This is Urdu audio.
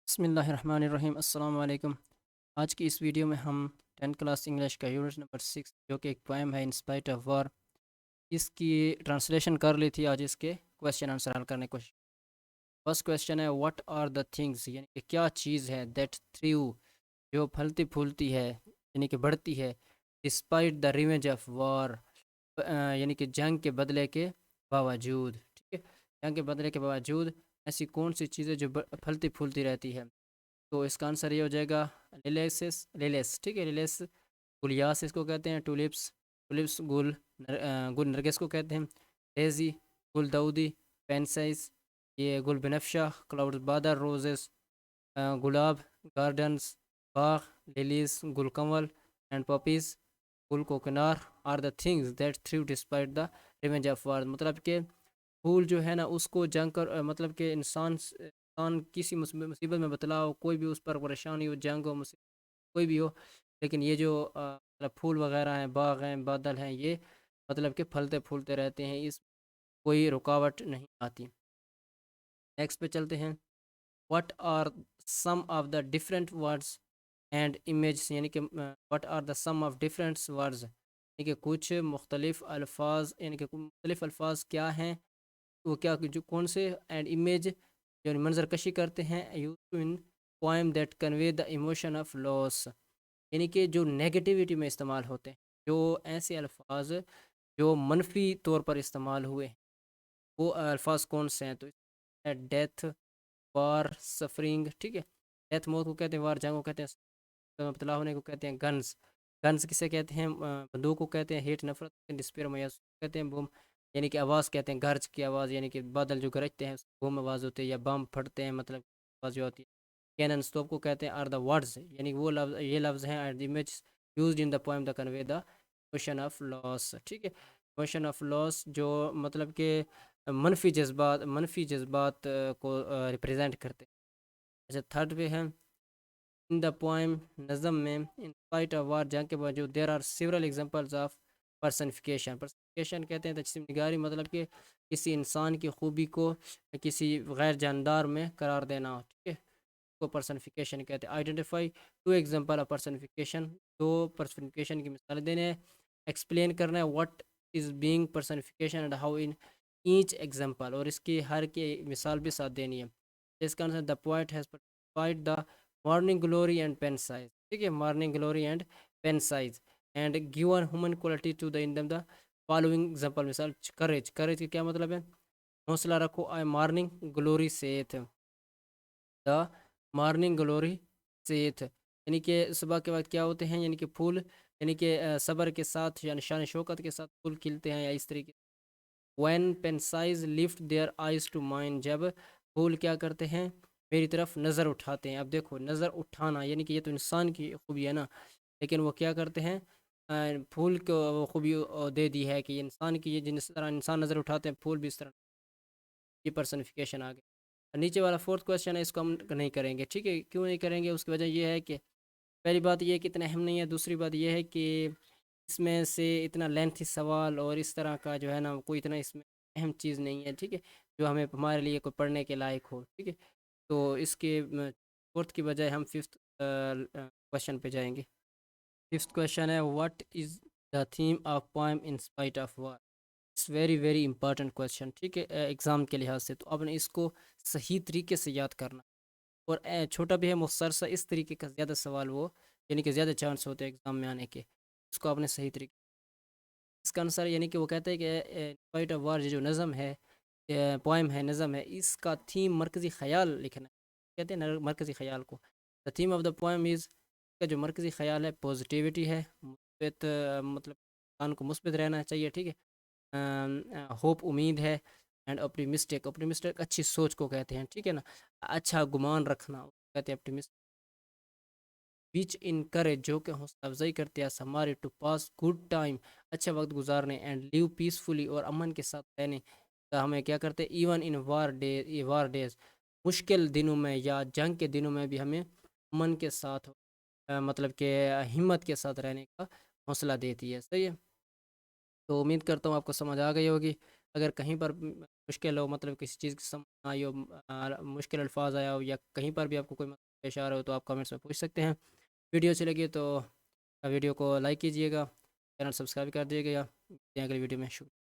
بسم اللہ الرحمن الرحیم السلام علیکم۔ آج کی اس ویڈیو میں ہم 10 کلاس انگلش کا یونٹ نمبر 6 جو کہ ایک پوائم ہے انسپائٹ آف وار، اس کی ٹرانسلیشن کر لی تھی۔ آج اس کے کویشچن آنسر حل کرنے کی کوشش۔ فرسٹ کویشچن ہے واٹ آر دا تھنگز، یعنی کہ کیا چیز ہے دیٹ تھریو جو پھلتی پھولتی ہے یعنی کہ بڑھتی ہے، despite the revenge of war یعنی کہ جنگ کے بدلے کے باوجود، ٹھیک ہے، جنگ کے بدلے کے باوجود ایسی کون سی چیزیں جو پھلتی پھولتی رہتی ہے؟ تو اس کا آنسر یہ ہو جائے گا لیلیس، ٹھیک ہے، لیلیس گلیاس اس کو کہتے ہیں، ٹولپس گل نرگس کو کہتے ہیں، ڈیزی گل دودی، پینسائز یہ گل بنفشہ، کلاؤڈ بادر روزز گلاب، گارڈنز باغ، لیلیز گل کنول، اینڈ پاپیز گل کوکنار are the things that thrive despite the revenge of war. مطلب کہ پھول جو ہے نا اس کو جنگ کر مطلب کہ انسان کسی مصیبت میں بتلاؤ، کوئی بھی اس پر پریشانی ہو، جنگ ہو، مصیبت کوئی بھی ہو، لیکن یہ جو مطلب پھول وغیرہ ہیں، باغ ہیں، بادل ہیں، یہ مطلب کہ پھلتے پھولتے رہتے ہیں، اس کوئی رکاوٹ نہیں آتی۔ نیکسٹ پہ چلتے ہیں، what are some of the different words and images, یعنی کہ what are the some of different words, یعنی کہ کچھ مختلف الفاظ، یعنی کہ مختلف الفاظ کیا ہیں، وہ کیا جو کون سے، اینڈ امیج جو منظر کشی کرتے ہیں، use to in poem that convey the emotion of loss, یعنی کہ جو نیگیٹیوٹی میں استعمال ہوتے ہیں، جو ایسے الفاظ جو منفی طور پر استعمال ہوئے ہیں، وہ الفاظ کون سے ہیں؟ تو ڈیتھ، وار، سفرنگ، ٹھیک ہے، ڈیتھ موت کو کہتے ہیں، وار جنگ کو کہتے ہیں، ابتلا ہونے کو کہتے ہیں گنز کسے کہتے ہیں؟ بندوق کو کہتے ہیں، ہیٹ نفرت، ڈسپیر میاس کہتے ہیں، بوم یعنی کہ آواز کہتے ہیں، گرج کی آواز، یعنی کہ بادل جو گرجتے ہیں بوم آواز ہوتی ہے، یا بم پھٹتے ہیں مطلب آواز جو ہوتی ہے، کینن اسٹوپ کو کہتے ہیں، آر دا ورڈز یعنی وہ لفظ، یہ لفظ ہیں، are the image used in the poem the convey the emotion of loss, ٹھیک ہے، ایموشن آف لاس جو مطلب کہ منفی جذبات کو ریپرزینٹ کرتے ہیں۔ اچھا تھرڈ پہ ہے، ان دا پوائم نظم میں ان فائٹ آف وار جنگ کے باوجود there are several examples of personification کہتے ہیں تجسیم نگاری، مطلب کہ کسی انسان کی خوبی کو کسی غیر جاندار میں قرار دینا، ٹھیک ہے، کو پرسنفیکیشن کہتے ہیں۔ Identify two example of personification, دو پرسنفیکیشن کی مثالیں دینے ہیں، ایکسپلین کرنا ہے what is being personification and how in each example, اور اس کی ہر کی مثال بھی ساتھ دینی ہے۔ اس کا answer the poet has personified the morning glory and pansies, ٹھیک ہے، morning glory and pansies and given human quality to the in the following example, مثال کریج کا کیا مطلب ہے؟ حوصلہ رکھو، I morning glory saith, the morning glory saith, یعنی کہ صبح کے وقت کیا ہوتے ہیں، یعنی کہ پھول، یعنی کہ صبر کے ساتھ یا نشان شوکت کے ساتھ پھول کھلتے ہیں، یا اس طریقے when pensies lift their eyes to mine، جب پھول کیا کرتے ہیں، میری طرف نظر اٹھاتے ہیں۔ اب دیکھو نظر اٹھانا یعنی کہ یہ تو انسان کی خوبی ہے نا، لیکن وہ کیا کرتے ہیں، پھول کو وہ خوبی دے دی ہے کہ انسان کی، یہ جس طرح انسان نظر اٹھاتے ہیں پھول بھی اس طرح، یہ پرسنفیکیشن آ گئی۔ نیچے والا فورتھ کویشچن ہے، اس کو ہم نہیں کریں گے، ٹھیک ہے، کیوں نہیں کریں گے؟ اس کی وجہ یہ ہے کہ پہلی بات یہ کہ اتنا اہم نہیں ہے، دوسری بات یہ ہے کہ اس میں سے اتنا لینتھی سوال اور اس طرح کا جو ہے نا کوئی اتنا اس میں اہم چیز نہیں ہے، ٹھیک ہے، جو ہمیں ہمارے لیے کوئی پڑھنے کے لائق ہو، ٹھیک ہے، تو اس کے فورتھ کی بجائے ہم ففتھ کویشچن پہ جائیں گے۔ ففتھ کویشچن ہے what is the theme of poem in spite of war, it's very very important question, ٹھیک ہے، ایگزام کے لحاظ سے، تو آپ نے اس کو صحیح طریقے سے یاد کرنا، اور چھوٹا بھی ہے، مختصر سا، اس طریقے کا زیادہ سوال وہ یعنی کہ زیادہ چانس ہوتے ہیں ایگزام میں آنے کے، اس کو آپ نے صحیح طریقے، اس کا آنسر یعنی کہ وہ کہتے ہیں کہ فائٹ آف وار جو نظم ہے، پوائم ہے، نظم ہے، اس کا تھیم مرکزی خیال لکھنا ہے، کہتے ہیں مرکزی خیال کو، دا تھیم آف دا پوائم از، کا جو مرکزی خیال ہے پازیٹیوٹی ہے، مثبت، مطلب انسان کو مثبت رہنا چاہیے، ٹھیک ہے، ہوپ امید ہے، اینڈ اپٹیمسٹک اچھی سوچ کو کہتے ہیں، ٹھیک ہے نا، اچھا گمان رکھنا کہتے ہیں اپٹیمسٹ، وچ انکریج جو کہ حوصلہ افزائی کرتے ہیں ہمارے ٹو پاس گڈ ٹائم، اچھا وقت گزارنے، اینڈ لیو پیسفلی، اور امن کے ساتھ رہنے کا ہمیں کیا کرتے ہیں، ایون ان وار ڈیز، مشکل دنوں میں یا جنگ کے دنوں میں بھی ہمیں امن کے ساتھ مطلب کہ ہمت کے ساتھ رہنے کا حوصلہ دیتی ہے، صحیح ہے، تو امید کرتا ہوں آپ کو سمجھ آ گئی ہوگی، اگر کہیں پر مشکل ہو، مطلب کسی چیز کی سمجھ نہ آئی ہو، مشکل الفاظ آیا ہو، یا کہیں پر بھی آپ کو کوئی مسئلہ پیش آ رہا ہو تو آپ کمنٹس میں پوچھ سکتے ہیں۔ ویڈیو اچھی لگی تو ویڈیو کو لائک کیجیے گا، چینل سبسکرائب کر دیجیے گا۔ اگلی ویڈیو میں شکریہ۔